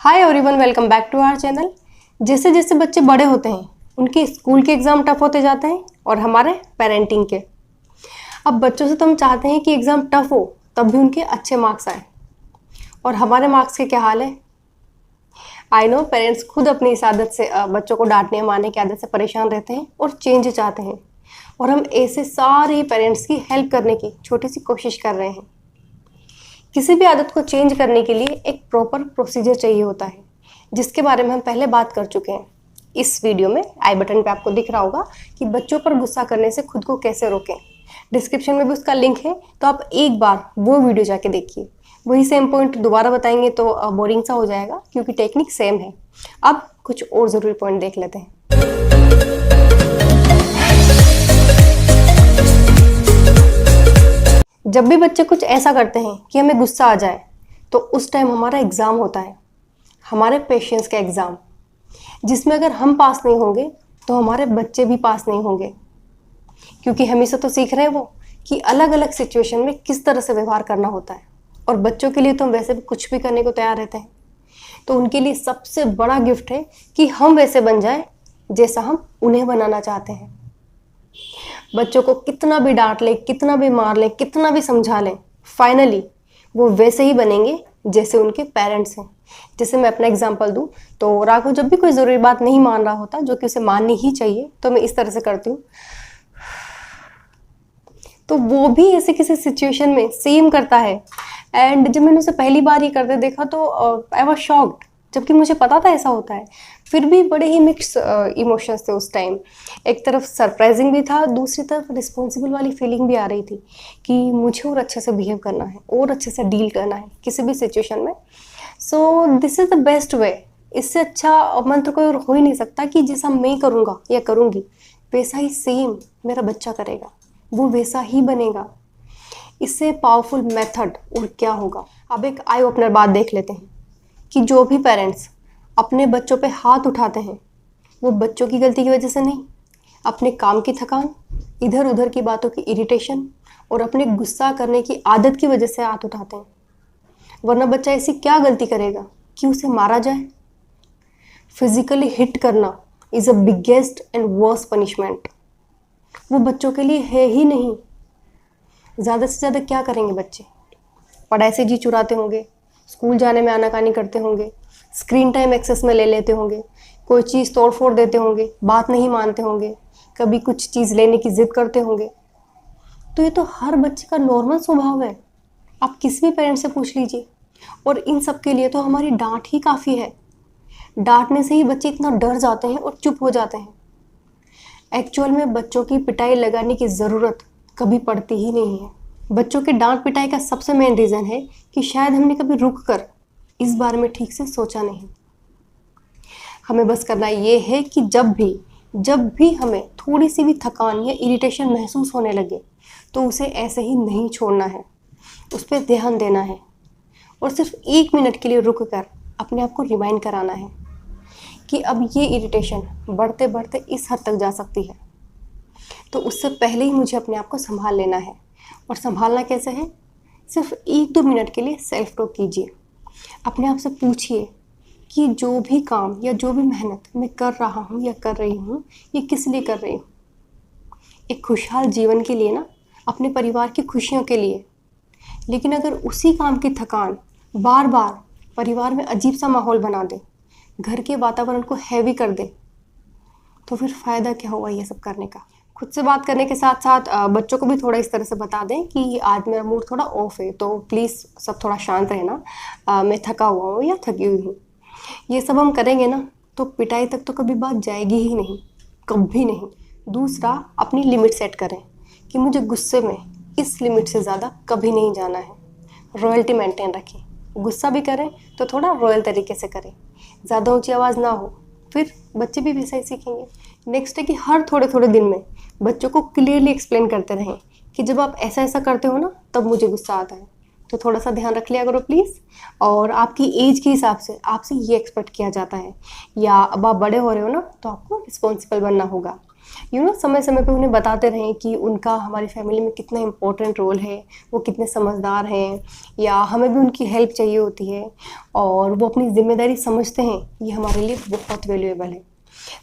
Hi everyone, welcome back to our channel. जैसे जैसे बच्चे बड़े होते हैं उनके स्कूल के एग्ज़ाम टफ होते जाते हैं और हमारे पेरेंटिंग के। अब बच्चों से तो हम चाहते हैं कि एग्ज़ाम टफ हो तब भी उनके अच्छे मार्क्स आए, और हमारे मार्क्स के क्या हाल है। आई नो पेरेंट्स खुद अपनी इस आदत से बच्चों को डांटने मारने की आदत से परेशान रहते हैं और चेंज चाहते हैं, और हम ऐसे सारे पेरेंट्स की हेल्प करने की छोटी सी कोशिश कर रहे हैं। किसी भी आदत को चेंज करने के लिए एक प्रॉपर प्रोसीजर चाहिए होता है, जिसके बारे में हम पहले बात कर चुके हैं। इस वीडियो में आई बटन पे आपको दिख रहा होगा कि बच्चों पर गुस्सा करने से खुद को कैसे रोकें। डिस्क्रिप्शन में भी उसका लिंक है, तो आप एक बार वो वीडियो जाके देखिए। वही सेम पॉइंट दोबारा बताएंगे तो बोरिंग सा हो जाएगा, क्योंकि टेक्निक सेम है। अब कुछ और ज़रूरी पॉइंट देख लेते हैं। जब भी बच्चे कुछ ऐसा करते हैं कि हमें गुस्सा आ जाए, तो उस टाइम हमारा एग्ज़ाम होता है, हमारे पेशेंस का एग्ज़ाम, जिसमें अगर हम पास नहीं होंगे तो हमारे बच्चे भी पास नहीं होंगे। क्योंकि हमेशा तो सीख रहे हैं वो कि अलग अलग सिचुएशन में किस तरह से व्यवहार करना होता है, और बच्चों के लिए तो हम वैसे भी कुछ भी करने को तैयार रहते हैं। तो उनके लिए सबसे बड़ा गिफ्ट है कि हम वैसे बन जाएं जैसा हम उन्हें बनाना चाहते हैं। बच्चों को कितना भी डांट लें, कितना भी मार लें, कितना भी समझा लें, फाइनली वो वैसे ही बनेंगे जैसे उनके पेरेंट्स हैं। जैसे मैं अपना एग्जांपल दूं तो राघव जब भी कोई ज़रूरी बात नहीं मान रहा होता, जो कि उसे माननी ही चाहिए, तो मैं इस तरह से करती हूँ, तो वो भी ऐसे किसी सिचुएशन में सेम करता है। एंड जब मैंने उसे पहली बार ये करते देखा तो आई वॉज शॉक्ड, जबकि मुझे पता था ऐसा होता है। फिर भी बड़े ही मिक्स इमोशंस थे उस टाइम। एक तरफ सरप्राइजिंग भी था, दूसरी तरफ रिस्पॉन्सिबल वाली फीलिंग भी आ रही थी कि मुझे और अच्छे से बिहेव करना है और अच्छे से डील करना है किसी भी सिचुएशन में। So this is the best way. इससे अच्छा मंत्र कोई और हो ही नहीं सकता कि जैसा मैं करूँगा या करूँगी वैसा ही सेम मेरा बच्चा करेगा, वो वैसा ही बनेगा। इससे पावरफुल मेथड और क्या होगा। अब एक आई ओपनर बात देख लेते हैं कि जो भी पेरेंट्स अपने बच्चों पे हाथ उठाते हैं, वो बच्चों की गलती की वजह से नहीं, अपने काम की थकान, इधर उधर की बातों की इरिटेशन और अपने गुस्सा करने की आदत की वजह से हाथ उठाते हैं। वरना बच्चा ऐसी क्या गलती करेगा कि उसे मारा जाए। फिजिकली हिट करना is a biggest and worst punishment. वो बच्चों के लिए है ही नहीं। ज़्यादा से ज़्यादा क्या करेंगे बच्चे? पढ़ाई से जी चुराते होंगे, स्कूल जाने में आनाकानी करते होंगे, स्क्रीन टाइम एक्सेस में ले लेते होंगे, कोई चीज़ तोड़ फोड़ देते होंगे, बात नहीं मानते होंगे, कभी कुछ चीज़ लेने की ज़िद करते होंगे। तो ये तो हर बच्चे का नॉर्मल स्वभाव है, आप किसी भी पेरेंट्स से पूछ लीजिए। और इन सब के लिए तो हमारी डांट ही काफ़ी है। डांटने से ही बच्चे इतना डर जाते हैं और चुप हो जाते हैं। एक्चुअल में बच्चों की पिटाई लगाने की ज़रूरत कभी पड़ती ही नहीं है। बच्चों के डांट पिटाई का सबसे मेन रीज़न है कि शायद हमने कभी रुक कर इस बारे में ठीक से सोचा नहीं। हमें बस करना ये है कि जब भी हमें थोड़ी सी भी थकान या इरिटेशन महसूस होने लगे, तो उसे ऐसे ही नहीं छोड़ना है, उस पर ध्यान देना है, और सिर्फ 1 मिनट के लिए रुक कर अपने आप को रिमाइंड कराना है कि अब ये इरिटेशन बढ़ते बढ़ते इस हद तक जा सकती है। तो उससे पहले ही मुझे अपने आप को संभाल लेना है। और संभालना कैसे है? सिर्फ 1-2 मिनट के लिए सेल्फ टॉक कीजिए। अपने आप से पूछिए कि जो भी काम या जो भी मेहनत मैं कर रहा हूँ या कर रही हूँ, ये किस लिए कर रही हूँ? एक खुशहाल जीवन के लिए ना, अपने परिवार की खुशियों के लिए। लेकिन अगर उसी काम की थकान बार बार परिवार में अजीब सा माहौल बना दे, घर के वातावरण को हैवी कर दे, तो फिर फ़ायदा क्या हुआ ये सब करने का। खुद से बात करने के साथ साथ बच्चों को भी थोड़ा इस तरह से बता दें कि आज मेरा मूड थोड़ा ऑफ है, तो प्लीज़ सब थोड़ा शांत रहना, मैं थका हुआ हूँ या थकी हुई हूँ। ये सब हम करेंगे ना, तो पिटाई तक तो कभी बात जाएगी ही नहीं, कभी नहीं। दूसरा, अपनी लिमिट सेट करें कि मुझे गुस्से में इस लिमिट से ज़्यादा कभी नहीं जाना है। रॉयल्टी मेंटेन रखें। गुस्सा भी करें तो थोड़ा रॉयल तरीके से करें, ज़्यादा ऊँची आवाज़ ना हो, फिर बच्चे भी वैसा ही सीखेंगे। नेक्स्ट है कि हर थोड़े थोड़े दिन में बच्चों को क्लियरली एक्सप्लेन करते रहें कि जब आप ऐसा ऐसा करते हो ना, तब मुझे गुस्सा आता है, तो थोड़ा सा ध्यान रख लिया करो प्लीज़। और आपकी एज के हिसाब से आपसे ये एक्सपेक्ट किया जाता है, या अब आप बड़े हो रहे हो ना, तो आपको रिस्पॉन्सिबल बनना होगा। समय समय पे उन्हें बताते रहें कि उनका हमारी फैमिली में कितना इम्पोर्टेंट रोल है, वो कितने समझदार हैं, या हमें भी उनकी हेल्प चाहिए होती है और वो अपनी ज़िम्मेदारी समझते हैं, ये हमारे लिए बहुत वैल्यूएबल है।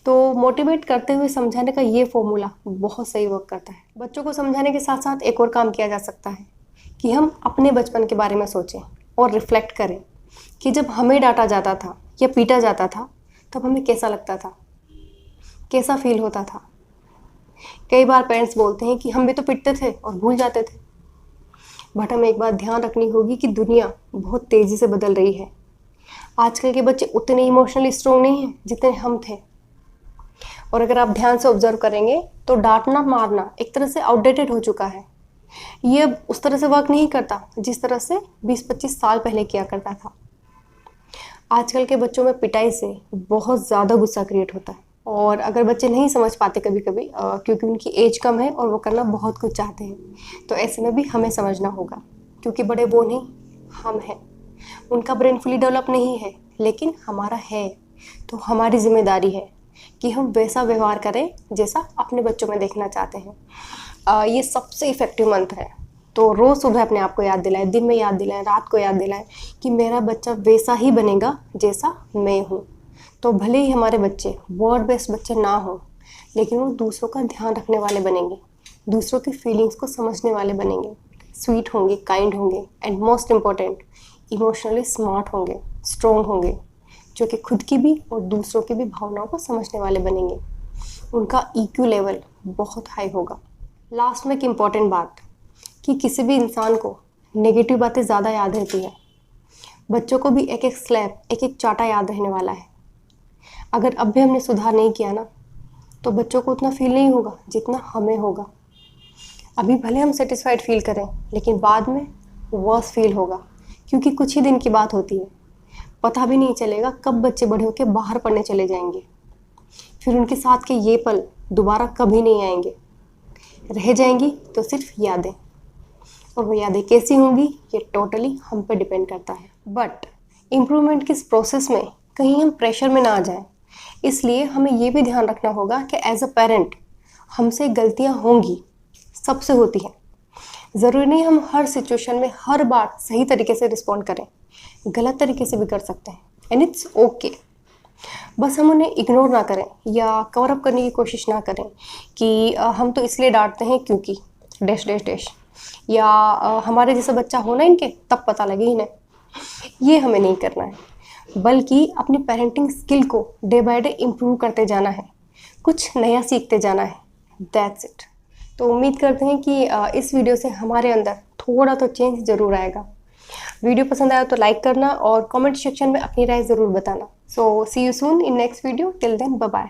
तो मोटिवेट करते हुए समझाने का ये फॉर्मूला बहुत सही वर्क करता है। बच्चों को समझाने के साथ साथ एक और काम किया जा सकता है कि हम अपने बचपन के बारे में सोचें और रिफ्लेक्ट करें कि जब हमें डांटा जाता था या पीटा जाता था तब हमें कैसा लगता था, कैसा फील होता था। कई बार पेरेंट्स बोलते हैं कि हम भी तो पिटते थे और भूल जाते थे, बट हमें एक बात ध्यान रखनी होगी कि दुनिया बहुत तेज़ी से बदल रही है। आजकल के बच्चे उतने इमोशनली स्ट्रॉन्ग नहीं हैं जितने हम थे। और अगर आप ध्यान से ऑब्जर्व करेंगे तो डांटना मारना एक तरह से आउटडेटेड हो चुका है। ये अब उस तरह से वर्क नहीं करता जिस तरह से 20-25 साल पहले किया करता था। आजकल के बच्चों में पिटाई से बहुत ज़्यादा गुस्सा क्रिएट होता है, और अगर बच्चे नहीं समझ पाते कभी कभी क्योंकि उनकी एज कम है और वो करना बहुत कुछ चाहते हैं, तो ऐसे में भी हमें समझना होगा क्योंकि बड़े वो नहीं, हम हैं। उनका ब्रेन फुली डेवलप नहीं है लेकिन हमारा है, तो हमारी जिम्मेदारी है कि हम वैसा व्यवहार करें जैसा अपने बच्चों में देखना चाहते हैं। ये सबसे इफ़ेक्टिव मंत्र है। तो रोज़ सुबह अपने आप को याद दिलाएं, दिन में याद दिलाएं, रात को याद दिलाएं कि मेरा बच्चा वैसा ही बनेगा जैसा मैं हूँ। तो भले ही हमारे बच्चे वर्ड बेस्ड बच्चे ना हो, लेकिन वो दूसरों का ध्यान रखने वाले बनेंगे, दूसरों की फीलिंग्स को समझने वाले बनेंगे, स्वीट होंगे, काइंड होंगे, and most important emotionally smart होंगे, स्ट्रॉन्ग होंगे, जो कि खुद की भी और दूसरों की भी भावनाओं को समझने वाले बनेंगे। उनका EQ लेवल बहुत हाई होगा। लास्ट में एक इम्पॉर्टेंट बात कि किसी भी इंसान को नेगेटिव बातें ज़्यादा याद रहती है। बच्चों को भी एक एक स्लैप, एक एक चाटा याद रहने वाला है। अगर अब भी हमने सुधार नहीं किया ना, तो बच्चों को उतना फील नहीं होगा जितना हमें होगा। अभी भले हम सेटिस्फाइड फील करें, लेकिन बाद में वर्स फील होगा, क्योंकि कुछ ही दिन की बात होती है। पता भी नहीं चलेगा कब बच्चे बड़े होकर बाहर पढ़ने चले जाएंगे, फिर उनके साथ के ये पल दोबारा कभी नहीं आएंगे। रह जाएंगी तो सिर्फ यादें, और वो यादें कैसी होंगी ये टोटली हम पे डिपेंड करता है। बट इम्प्रूवमेंट की इस प्रोसेस में कहीं हम प्रेशर में ना आ जाएं, इसलिए हमें ये भी ध्यान रखना होगा कि एज अ पेरेंट हमसे गलतियाँ होंगी, सबसे होती हैं। ज़रूरी नहीं हम हर सिचुएशन में हर बार सही तरीके से रिस्पॉन्ड करें, गलत तरीके से भी कर सकते हैं, एंड इट्स ओके। बस हम उन्हें इग्नोर ना करें या कवर अप करने की कोशिश ना करें कि हम तो इसलिए डांटते हैं क्योंकि डैश डैश डैश, या हमारे जैसा बच्चा होना इनके तब पता लगे इन्हें। ये हमें नहीं करना है, बल्कि अपनी पेरेंटिंग स्किल को डे बाय डे इम्प्रूव करते जाना है, कुछ नया सीखते जाना है। That's it. तो उम्मीद करते हैं कि इस वीडियो से हमारे अंदर थोड़ा तो चेंज ज़रूर आएगा। वीडियो पसंद आया तो लाइक करना और कमेंट सेक्शन में अपनी राय ज़रूर बताना। So see you soon in next video. Till then bye bye.